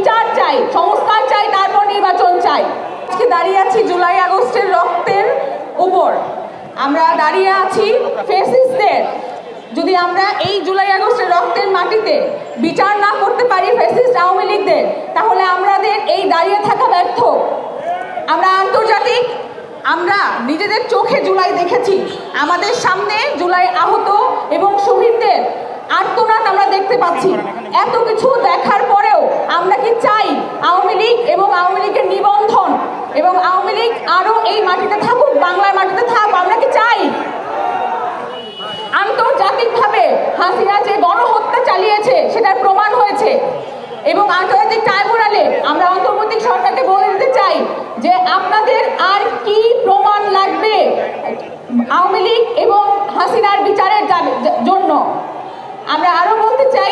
বিচার চাই, সংস্কার চাই, তারপর নির্বাচন চাই। আজকে দাঁড়িয়ে আছি জুলাই আগস্টের রক্তের উপর, আমরা দাঁড়িয়ে আছি ফ্যাসিস্টদের। যদি আমরা এই জুলাই আগস্টের রক্তের মাটিতে বিচার না করতে পারি ফ্যাসিস্ট আওয়ামী লীগদের, তাহলে আমাদের এই দাঁড়িয়ে থাকা ব্যর্থ। আমরা আন্তর্জাতিক, আমরা নিজেদের চোখে জুলাই দেখেছি, আমাদের সামনে জুলাই আহত এবং শহীদদের আর্তনাদ আমরা দেখতে পাচ্ছি। এত কিছু দেখার পরেও আমরা কি চাই আওয়ামী লীগ এবং আওয়ামী লীগের নিবন্ধন এবং আওয়ামী লীগ আরো এই মাটিতে থাকুক, বাংলার মাটিতে থাকুক? আমরা কি চাই? আন্তর্জাতিকভাবে হাসিনা যে গণহত্যা চালিয়েছে সেটার প্রমাণ হয়েছে এবং আন্তর্জাতিক ট্রাইব্যুনালে আমরা অন্তর্বর্তী সরকারকে বলে দিতে চাই যে আপনাদের আর কি প্রমাণ লাগবে আওয়ামী লীগ এবং হাসিনার বিচারের জন্য। আমরা আরো বলতে চাই